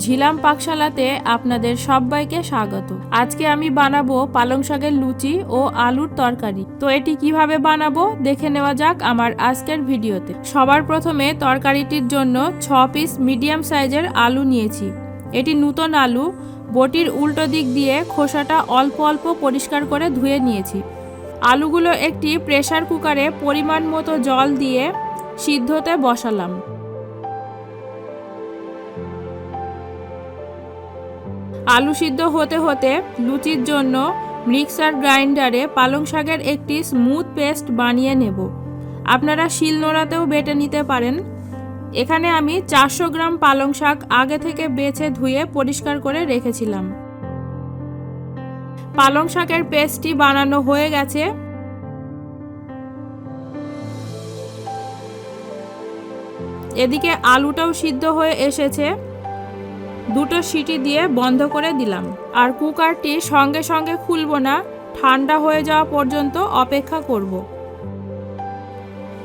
ঝিলাম পাকশালাতে আপনাদের সবাইকে স্বাগত। আজকে আমি বানাবো পালং শাকের লুচি ও আলুর তরকারি। তো এটি কিভাবে বানাবো দেখে নেওয়া যাক আমার আজকের ভিডিওতে। সবার প্রথমে তরকারিটির জন্য 6 পিস মিডিয়াম সাইজের আলু নিয়েছি। এটি নতুন আলু, বটির উল্টো দিক দিয়ে খোসাটা অল্প অল্প পরিষ্কার করে ধুয়ে নিয়েছি। আলুগুলো একটি প্রেসার কুকারে পরিমাণ মতো জল দিয়ে সিদ্ধতে বসালাম। আলু সিদ্ধ হতে হতে লুচির জন্য মিক্সার গ্রাইন্ডারে পালং শাকের একটি স্মুথ পেস্ট বানিয়ে নেব। আপনারা শিলনোড়াতেও বেটে নিতে পারেন। এখানে আমি 400 গ্রাম পালং শাক আগে থেকে বেছে ধুয়ে পরিষ্কার করে রেখেছিলাম। পালং শাকের পেস্টটি বানানো হয়ে গেছে। এদিকে আলুটাও সিদ্ধ হয়ে এসেছে। দুটো সিটি দিয়ে বন্ধ করে দিলাম। আর কুকারটি সঙ্গে সঙ্গে খুলবো না, ঠান্ডা হয়ে যাওয়া পর্যন্ত অপেক্ষা করব।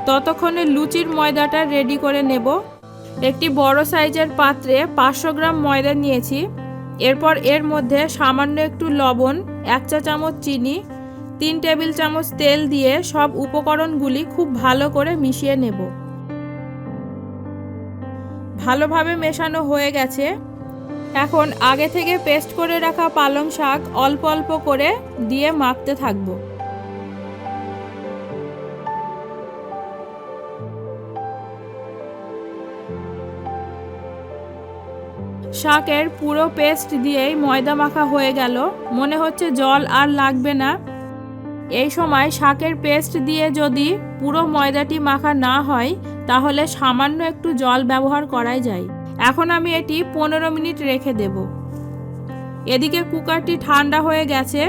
ততক্ষণে লুচির ময়দাটা রেডি করে নেব। একটি বড় সাইজের পাত্রে 500 গ্রাম ময়দা নিয়েছি। এরপর এর মধ্যে সামান্য একটু লবণ, 1 চা চামচ চিনি, 3 টেবিল চামচ তেল দিয়ে সব উপকরণগুলি খুব ভালো করে মিশিয়ে নেব। ভালোভাবে মেশানো হয়ে গেছে। এখন আগে থেকে পেস্ট করে রাখা পালং শাক অল্প অল্প করে দিয়ে মাখতে থাকব। শাকের পুরো পেস্ট দিয়েই ময়দা মাখা হয়ে গেল। মনে হচ্ছে জল আর লাগবে না। এই সময় শাকের পেস্ট দিয়ে যদি পুরো ময়দাটি মাখা না হয় তাহলে সামান্য একটু জল ব্যবহার করাই যায়। এখন আমি এটি 15 মিনিট রেখে দেব। এদিকে কুকারটি ঠান্ডা হয়ে গেছে।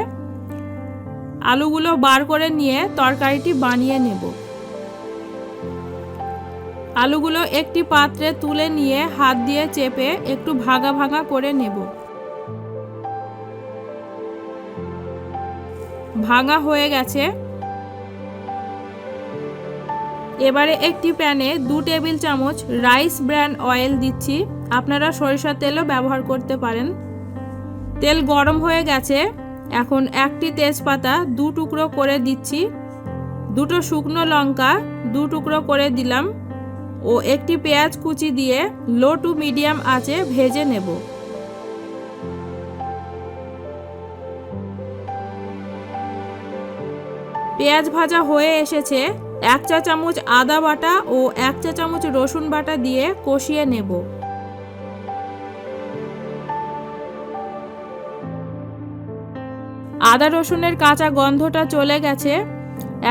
আলুগুলো বার করে নিয়ে তরকারিটি বানিয়ে নেব। আলুগুলো একটি পাত্রে তুলে নিয়ে হাত দিয়ে চেপে একটু ভাঙা ভাঙা করে নেব। ভাঙা হয়ে গেছে। এবারে একটি প্যানে 2 টেবিল চামচ রাইস ব্র্যান অয়েল দিচ্ছি। আপনারা সরিষার তেলও ব্যবহার করতে পারেন। তেল গরম হয়ে গেছে। এখন একটি তেজপাতা 2 টুকরো করে দিচ্ছি। দুটো শুকনো লঙ্কা 2 টুকরো করে দিলাম ও একটি পেঁয়াজ কুচি দিয়ে লো টু মিডিয়াম আঁচে ভেজে নেব। পেঁয়াজ ভাজা হয়ে এসেছে। 1 চা চামচ আদা বাটা ও 1 চা চামচ রসুন বাটা দিয়ে কষিয়ে নেব। আদা রসুনের কাঁচা গন্ধটা চলে গেছে।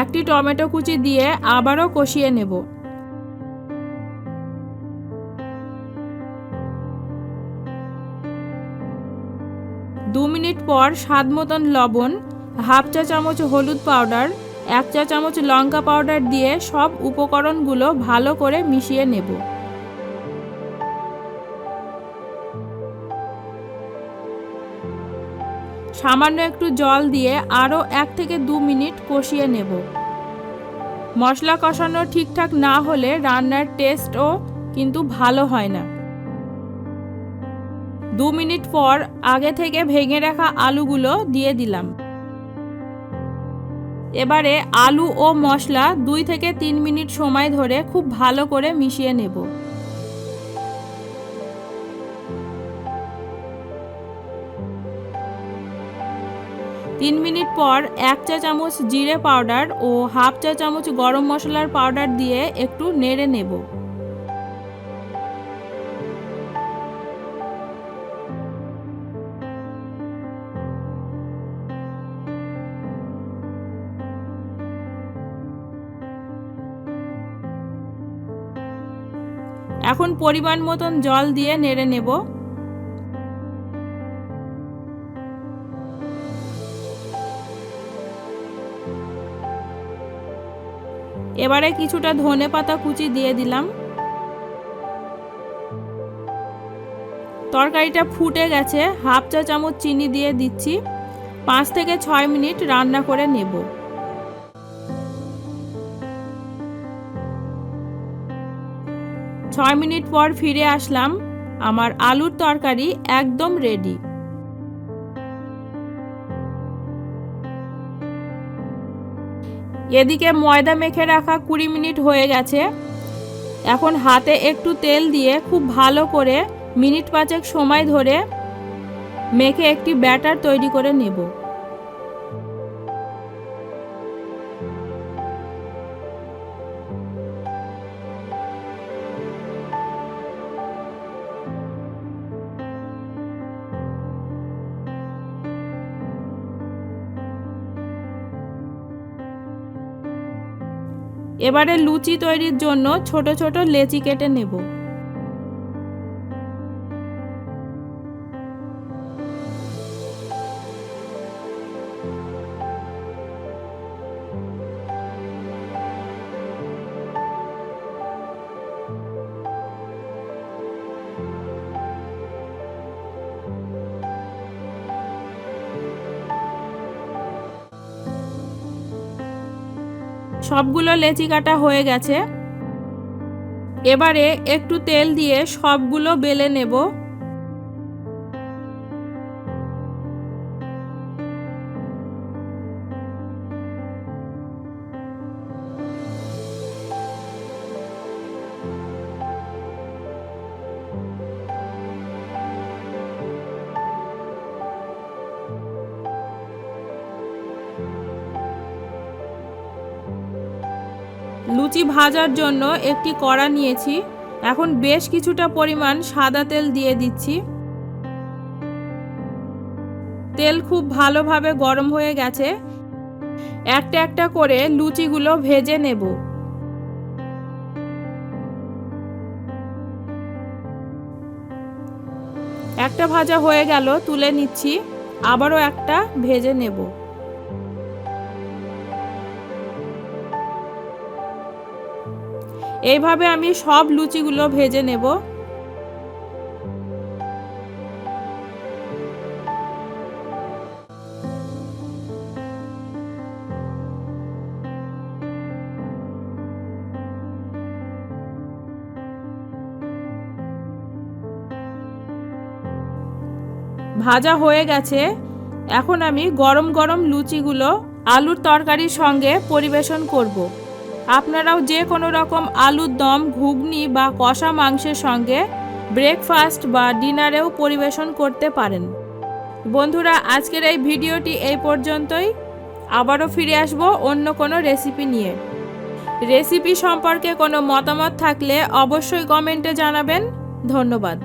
একটি টমেটো কুচি দিয়ে আবারও কষিয়ে নেব। 2 মিনিট পর স্বাদ মতন লবণ, 1/2 চা চামচ হলুদ পাউডার, 1 চা চামচ লঙ্কা পাউডার দিয়ে সব উপকরণগুলো ভালো করে মিশিয়ে নেব। সামান্য একটু জল দিয়ে আরও 1 থেকে 2 মিনিট কষিয়ে নেব। মশলা কষানো ঠিকঠাক না হলে রান্নার টেস্টও কিন্তু ভালো হয় না। 2 মিনিট পর আগে থেকে ভেঙে রাখা আলুগুলো দিয়ে দিলাম। এবারে আলু ও মশলা 2 থেকে 3 মিনিট সময় ধরে খুব ভালো করে মিশিয়ে নেব। তিন মিনিট পর 1 চা চামচ জিরে পাউডার ও 1/2 চা চামচ গরম মশলার পাউডার দিয়ে একটু নেড়ে নেব। এখন পরিমাণ মতন জল দিয়ে নেড়ে নেব। এবারে কিছুটা ধনেপাতা কুচি দিয়ে দিলাম। তরকারিটা ফুটে গেছে। 1/2 চা চামচ চিনি দিয়ে দিচ্ছি। 5 থেকে 6 মিনিট রান্না করে নেব। 6 মিনিট পর ফিরে আসলাম। আমার আলুর তরকারি একদম রেডি। এদিকে ময়দা মেখে রাখা 20 মিনিট হয়ে গেছে। এখন হাতে একটু তেল দিয়ে খুব ভালো করে মিনিট 5 সময় ধরে মেখে একটি ব্যাটার তৈরি করে নেব। এবারে লুচি তৈরির জন্য ছোট ছোট লেচি কেটে নেব। সবগুলো লেচি কাটা হয়ে গেছে। এবারে একটু তেল দিয়ে সবগুলো বেলে নেব। লুচি ভাজার জন্য একটি কড়া নিয়েছি। এখন বেশ কিছুটা পরিমাণ সাদা তেল দিয়ে দিচ্ছি। তেল খুব ভালোভাবে গরম হয়ে গেছে। একটা একটা করে লুচিগুলো ভেজে নেব। একটা ভাজা হয়ে গেল, তুলে নিচ্ছি। আবারও একটা ভেজে নেব। এইভাবে আমি সব লুচিগুলো ভেজে নেব। ভাজা হয়ে গেছে। এখন আমি গরম গরম লুচিগুলো আলুর তরকারির সঙ্গে পরিবেশন করব। আপনারাও যে কোনো রকম আলুর দম, ঘুগনি বা কষা মাংসের সঙ্গে ব্রেকফাস্ট বা ডিনারেও পরিবেশন করতে পারেন। বন্ধুরা, আজকের এই ভিডিওটি এই পর্যন্তই। আবারও ফিরে আসব অন্য কোনো রেসিপি নিয়ে। রেসিপি সম্পর্কে কোনো মতামত থাকলে অবশ্যই কমেন্টে জানাবেন। ধন্যবাদ।